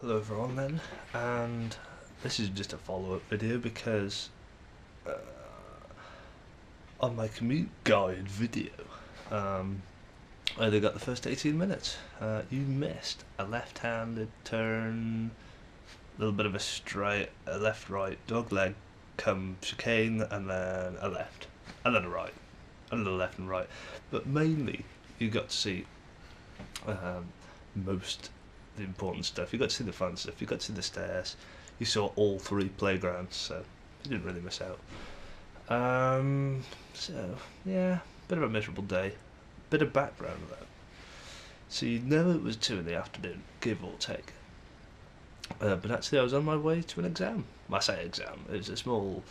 Hello everyone then, and this is just a follow-up video because uh, on my commute guide video, I only got the first 18 minutes. You missed a left-handed turn, a little bit of a straight, a left-right dogleg come chicane, and then a left, and then a right, and a left and right. But mainly, you got to see most the important stuff. You got to see the fun stuff. You got to see the stairs. You saw all three playgrounds, so you didn't really miss out. So yeah, bit of a miserable day. Bit of background though. So you know it was 2 in the afternoon, give or take. But actually, I was on my way to an exam. I say exam. It was a small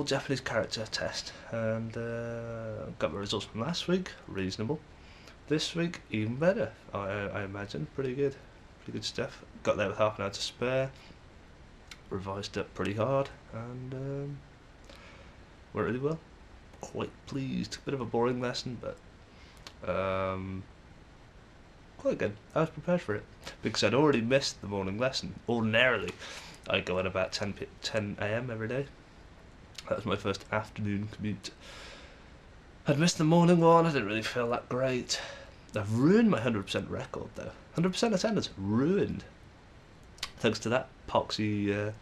Japanese character test, and got my results from last week. Reasonable. This week, even better, I imagine. Pretty good stuff. Got there with half an hour to spare. Revised up pretty hard, and went really well. Quite pleased. Bit of a boring lesson, but quite good. I was prepared for it because I'd already missed the morning lesson. Ordinarily, I go at about 10 a.m. every day. That was my first afternoon commute. I'd missed the morning one. I didn't really feel that great. I've ruined my 100% record though. 100% attendance ruined. Thanks to that poxy.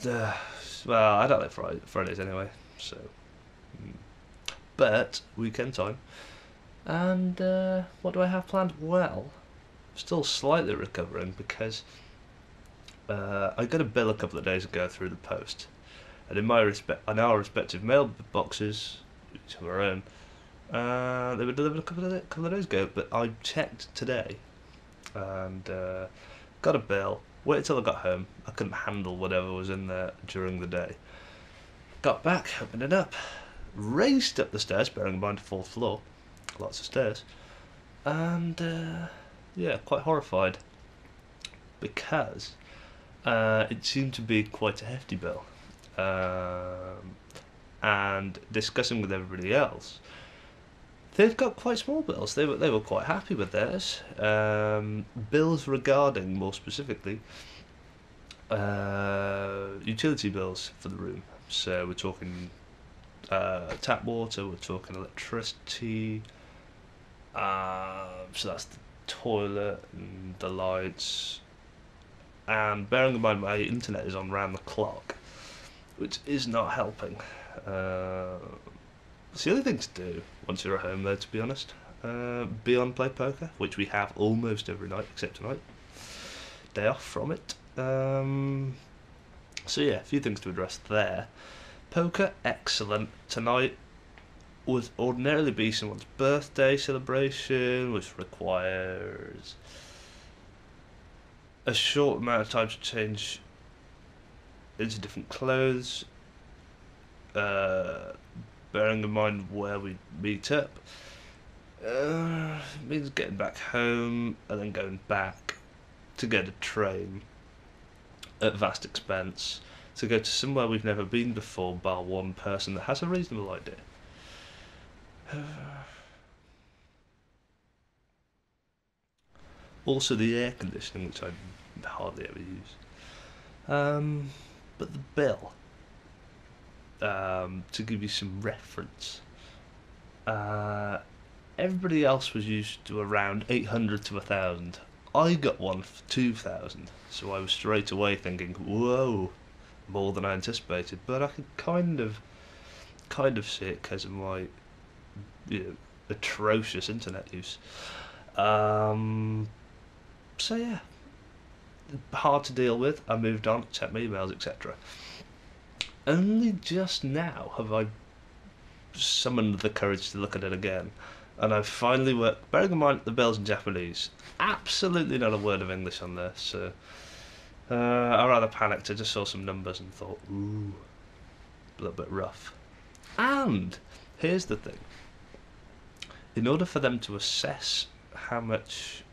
Well, I don't like Fridays anyway, so. But weekend time. And what do I have planned? Well, still slightly recovering because I got a bill a couple of days ago through the post, and in our respective mailboxes, each of our own, they were delivered a couple of days ago. But I checked today, and got a bill. Waited till I got home. I couldn't handle whatever was in there during the day. Got back, opened it up, raced up the stairs, bearing in mind 4th floor, lots of stairs, and yeah, quite horrified because it seemed to be quite a hefty bill. And discussing with everybody else, they've got quite small bills. They were quite happy with theirs. Bills regarding, more specifically, utility bills for the room. So we're talking tap water, we're talking electricity. So that's the toilet and the lights. And bearing in mind my internet is on round the clock, which is not helping. It's the only thing to do once you're at home, though, to be honest. Be on play poker, which we have almost every night, except tonight. Day off from it. So yeah, a few things to address there. Poker, excellent. Tonight would ordinarily be someone's birthday celebration, which requires a short amount of time to change into different clothes. Bearing in mind where we meet up, it means getting back home and then going back to get a train at vast expense to go to somewhere we've never been before, bar one person that has a reasonable idea. Also, the air conditioning, which I hardly ever use. But the bill. To give you some reference, everybody else was used to around 800 to 1,000. I got one for 2,000, so I was straight away thinking, whoa, more than I anticipated. But I could kind of see it because of my atrocious internet use. So yeah, hard to deal with. I moved on, checked my emails, etc. Only just now have I summoned the courage to look at it again, and I've finally worked. Bearing in mind the bill's in Japanese, absolutely not a word of English on there, so I rather panicked. I just saw some numbers and thought, ooh, a little bit rough. And here's the thing: in order for them to assess how much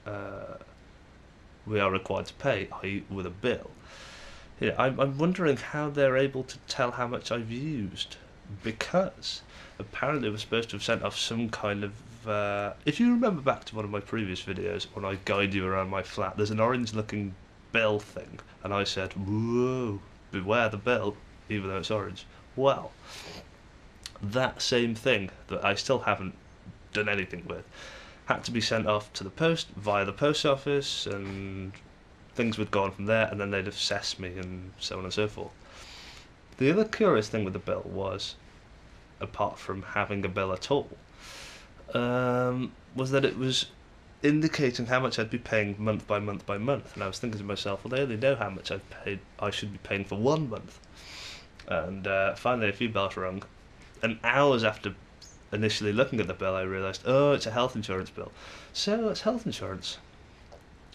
we are required to pay, i.e., with a bill. Yeah, I'm wondering how they're able to tell how much I've used, because apparently we're supposed to have sent off some kind of if you remember back to one of my previous videos when I guide you around my flat, there's an orange-looking bill thing, and I said, "Whoa, beware the bill," even though it's orange. Well, that same thing that I still haven't done anything with had to be sent off to the post via the post office, and things would go on from there, and then they'd assess me and so on and so forth. The other curious thing with the bill was, apart from having a bill at all, was that it was indicating how much I'd be paying month by month by month, and I was thinking to myself, well, they only know how much I should be paying for 1 month. And finally a few bells rung, and hours after initially looking at the bill I realised, oh, it's a health insurance bill. So it's health insurance,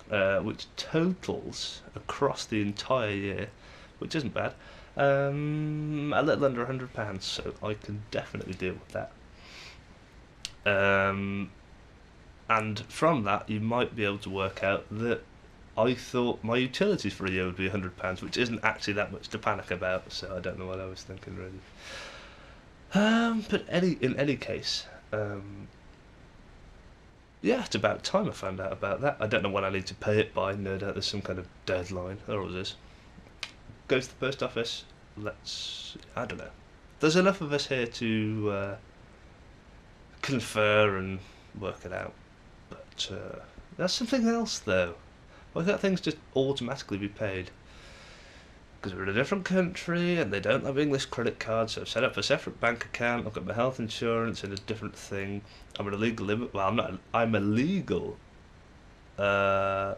which totals across the entire year, which isn't bad, a little under £100, so I can definitely deal with that. And from that you might be able to work out that I thought my utilities for a year would be £100, which isn't actually that much to panic about, so I don't know what I was thinking really. But in any case, yeah, it's about time I found out about that. I don't know when I need to pay it by, no doubt there's some kind of deadline, there always is. Go to the post office, I don't know. There's enough of us here to confer and work it out. But that's something else though. Why can't things just automatically be paid? Because we're in a different country and they don't have English credit cards, so I've set up a separate bank account, I've got my health insurance and a different thing. I'm an illegal I'm a legal well,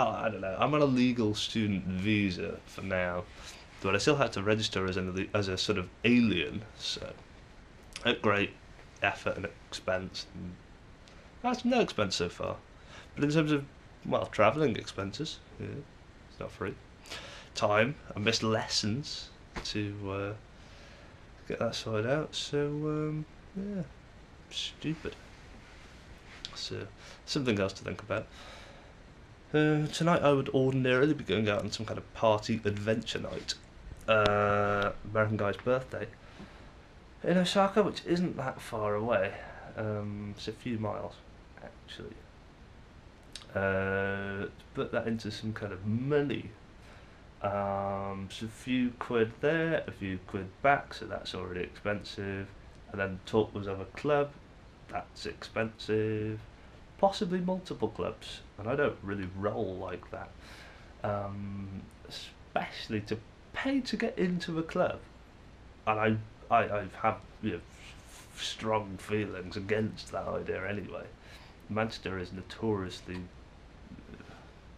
I don't know, I'm on a legal student visa for now, but I still had to register as a sort of alien, so at great effort and expense, and that's no expense so far. But in terms of, well, travelling expenses, yeah, it's not free. Time, I missed lessons to get that sorted out, so yeah, stupid. So something else to think about. Tonight I would ordinarily be going out on some kind of party adventure night. American guy's birthday in Osaka, which isn't that far away. It's a few miles actually. To put that into some kind of money, so a few quid there, a few quid back, so that's already expensive. And then talk was of a club, that's expensive. Possibly multiple clubs, and I don't really roll like that. Especially to pay to get into a club, and I have, you know, strong feelings against that idea anyway. Manchester is notoriously,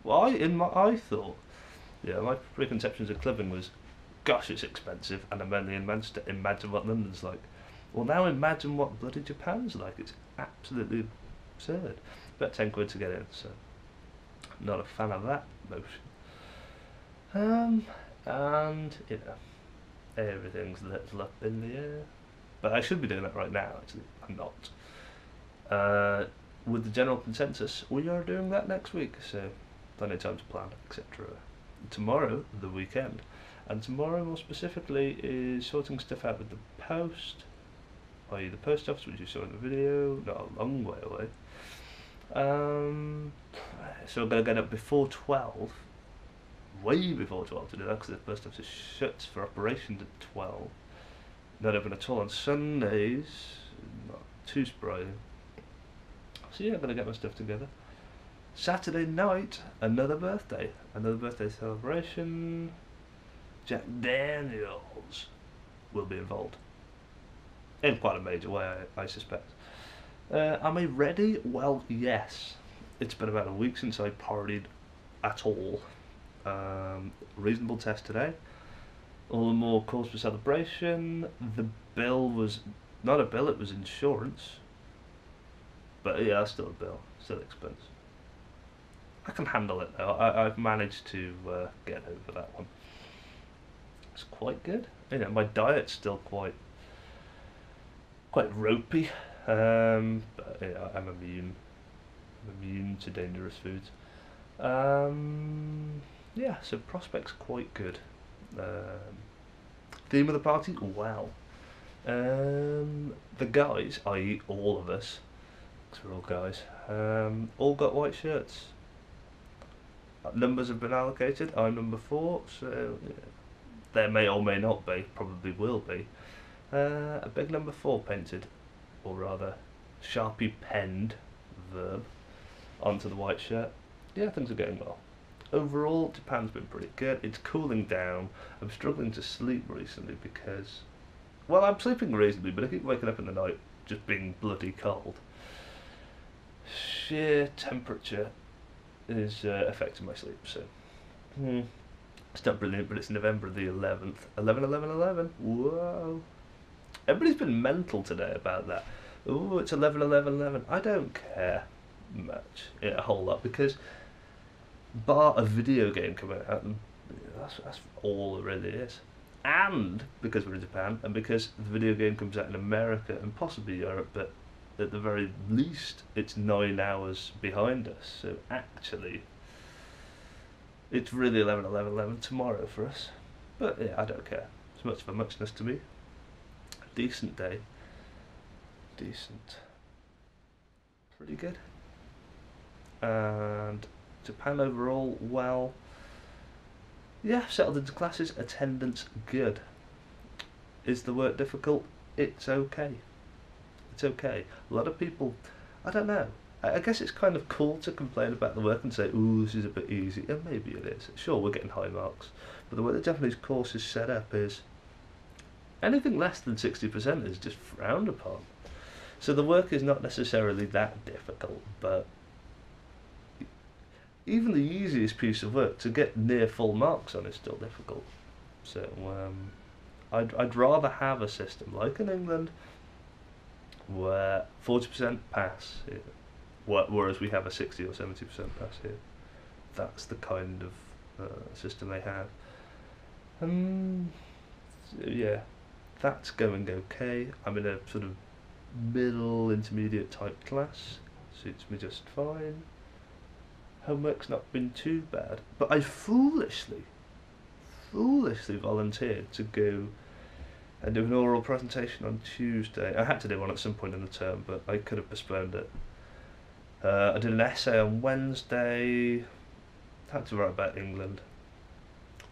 well, I thought, yeah, my preconceptions of clubbing was, gosh, it's expensive, and I'm only in Manchester, imagine what London's like. Well, now imagine what bloody Japan's like. It's absolutely absurd. About 10 quid to get in, so not a fan of that motion. And you know, everything's little up in the air, but I should be doing that right now. Actually, I'm not. With the general consensus, we are doing that next week, so plenty of time to plan, etc. Tomorrow, the weekend, and tomorrow more specifically is sorting stuff out with the post, i.e. the post office, which you saw in the video, not a long way away. So I'm going to get up before 12, way before 12 to do that, because the post office shuts for operations at 12. Not open at all on Sundays, not too surprising. So yeah, I'm going to get my stuff together. Saturday night, another birthday celebration. Jack Daniels will be involved, in quite a major way, I suspect. Am I ready? Well, yes. It's been about a week since I partied at all. Reasonable test today. All the more cause for celebration. The bill was not a bill, it was insurance. But yeah, still a bill, still expense. I can handle it though. I've managed to get over that one. It's quite good. You know, my diet's still quite ropey. But yeah, I'm immune to dangerous foods. Yeah, so prospects quite good. Theme of the party? Well, The guys, i.e. all of us, because we're all guys, all got white shirts. Numbers have been allocated. I'm number 4, so yeah, there may or may not be, probably will be, a big number 4 painted, or rather, Sharpie penned, verb, onto the white shirt. Yeah, things are going well. Overall, Japan's been pretty good. It's cooling down. I'm struggling to sleep recently because, well, I'm sleeping reasonably, but I keep waking up in the night just being bloody cold. Sheer temperature is affecting my sleep, so it's not brilliant, but it's November the 11th. 11, 11, 11. Whoa. Everybody's been mental today about that. Oh, it's 11, 11, 11. I don't care much, a whole lot, because bar a video game coming out, that's all it really is. And because we're in Japan, and because the video game comes out in America and possibly Europe, but at the very least it's 9 hours behind us, so actually it's really 11, 11, 11 tomorrow for us. But yeah, I don't care. It's much of a muchness to me. Decent day. Decent. Pretty good. And Japan overall, well, yeah, settled into classes, attendance good. Is the work difficult? It's okay. It's okay. A lot of people, I don't know, I guess it's kind of cool to complain about the work and say, ooh, this is a bit easy, and maybe it is. Sure, we're getting high marks, but the way the Japanese course is set up is anything less than 60% is just frowned upon. So the work is not necessarily that difficult, but even the easiest piece of work to get near full marks on is still difficult. So I'd rather have a system like in England where 40% pass here, whereas we have a 60 or 70% pass here. That's the kind of system they have. Yeah, that's going okay. I'm in a sort of middle intermediate type class, suits me just fine. Homework's not been too bad, but I foolishly volunteered to go and do an oral presentation on Tuesday. I had to do one at some point in the term, but I could have postponed it. I did an essay on Wednesday, had to write about England,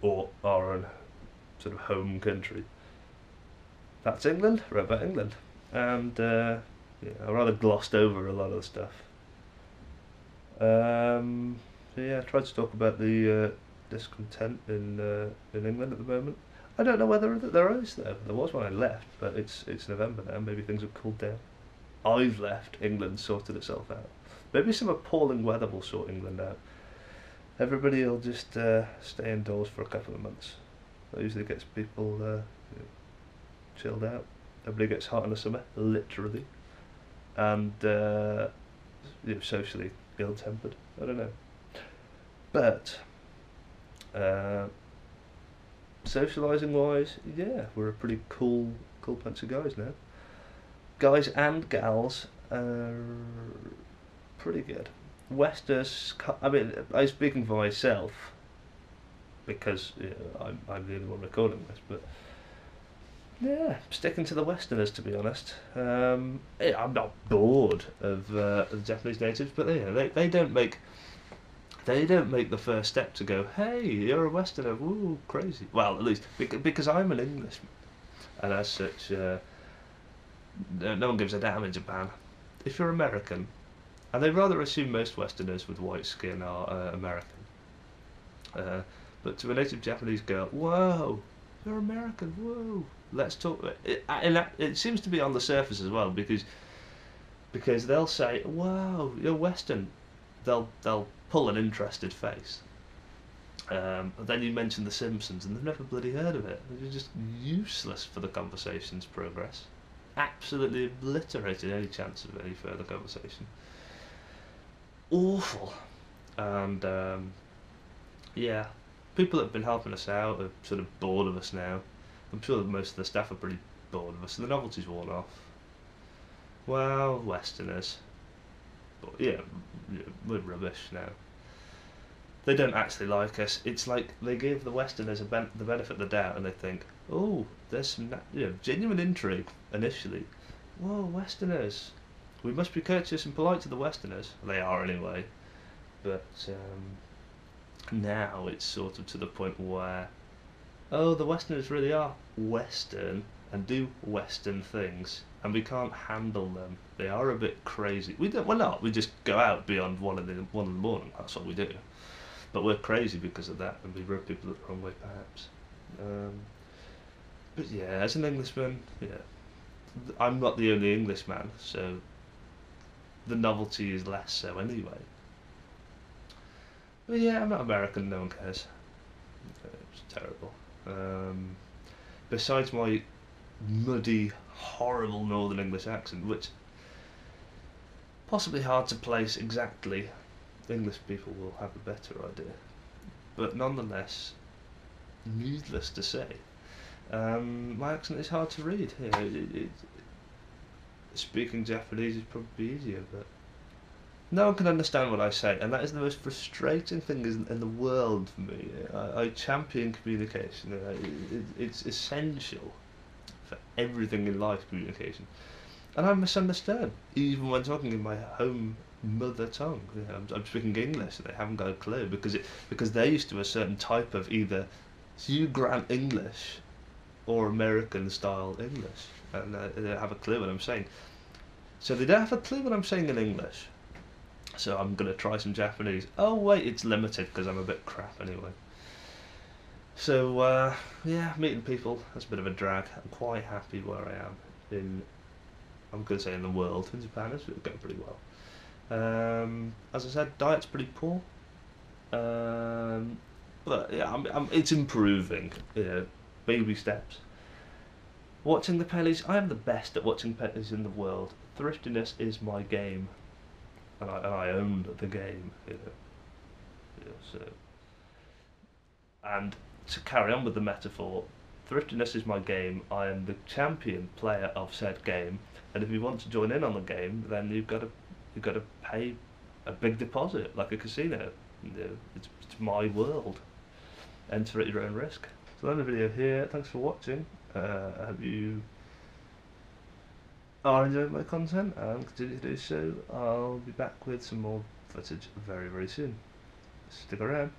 or our own sort of home country. That's England, wrote about England. And yeah, I rather glossed over a lot of the stuff. So yeah, I tried to talk about the discontent in England at the moment. I don't know whether there is though. There was when I left, but it's November now. Maybe things have cooled down. I've left. England sorted itself out. Maybe some appalling weather will sort England out. Everybody will just stay indoors for a couple of months. That usually gets people you know, chilled out. Everybody gets hot in the summer, literally, and you know, socially ill-tempered. I don't know, but socialising wise, yeah, we're a pretty cool bunch of guys now. Guys and gals are pretty good. Westers, I mean, I'm speaking for myself because you know, I'm the only one recording this, but yeah, sticking to the Westerners, to be honest. Yeah, I'm not bored of the Japanese natives, but you know, they don't make the first step to go, hey, you're a Westerner, woo, crazy. Well, at least because I'm an Englishman, and as such, no one gives a damn in Japan. If you're American, and they rather assume most Westerners with white skin are American, but to a native Japanese girl, whoa, you're American, whoa. Let's talk. And it seems to be on the surface as well, because they'll say, "Wow, you're Western." They'll pull an interested face. But then you mention The Simpsons, and they've never bloody heard of it. It's just useless for the conversation's progress. Absolutely obliterated any chance of any further conversation. Awful. And yeah, people that have been helping us out are sort of bored of us now. I'm sure that most of the staff are pretty bored of us, so the novelty's worn off. Well, Westerners. But yeah, we're rubbish now. They don't actually like us. It's like they give the Westerners the benefit of the doubt and they think, Oh, there's some genuine intrigue initially. Whoa, Westerners. We must be courteous and polite to the Westerners. They are anyway. But now it's sort of to the point where, oh, the Westerners really are Western and do Western things, and we can't handle them. They are a bit crazy. We don't. We're not. We just go out beyond 1 in the morning. That's what we do. But we're crazy because of that, and we rub people the wrong way, perhaps. Um, but yeah, as an Englishman, yeah, I'm not the only Englishman, so the novelty is less so anyway. But yeah, I'm not American. No one cares. It's terrible. Besides my muddy, horrible Northern English accent, which possibly hard to place exactly. English people will have a better idea, but nonetheless, needless to say, my accent is hard to read. Speaking Japanese is probably easier, but no one can understand what I say, and that is the most frustrating thing in the world for me. I champion communication. It's essential for everything in life, communication. And I'm misunderstood, even when talking in my home mother tongue. I'm speaking English, and they haven't got a clue because they're used to a certain type of either Hugh Grant English or American style English, and they don't have a clue what I'm saying. So they don't have a clue what I'm saying in English. So I'm gonna try some Japanese. Oh wait, it's limited because I'm a bit crap anyway. So yeah, meeting people, that's a bit of a drag. I'm quite happy where I am I'm going to say in the world. In Japan, it's going pretty well. As I said, diet's pretty poor. But yeah, it's improving. Baby steps. Watching the pennies, I am the best at watching pennies in the world. Thriftiness is my game, and I own the game. So, and to carry on with the metaphor, thriftiness is my game. I am the champion player of said game, and if you want to join in on the game, then you've got to pay a big deposit, like a casino. It's my world. Enter at your own risk. So that's the video here. Thanks for watching. I hope you are enjoying my content and continue to do so. I'll be back with some more footage very, very soon. Stick around.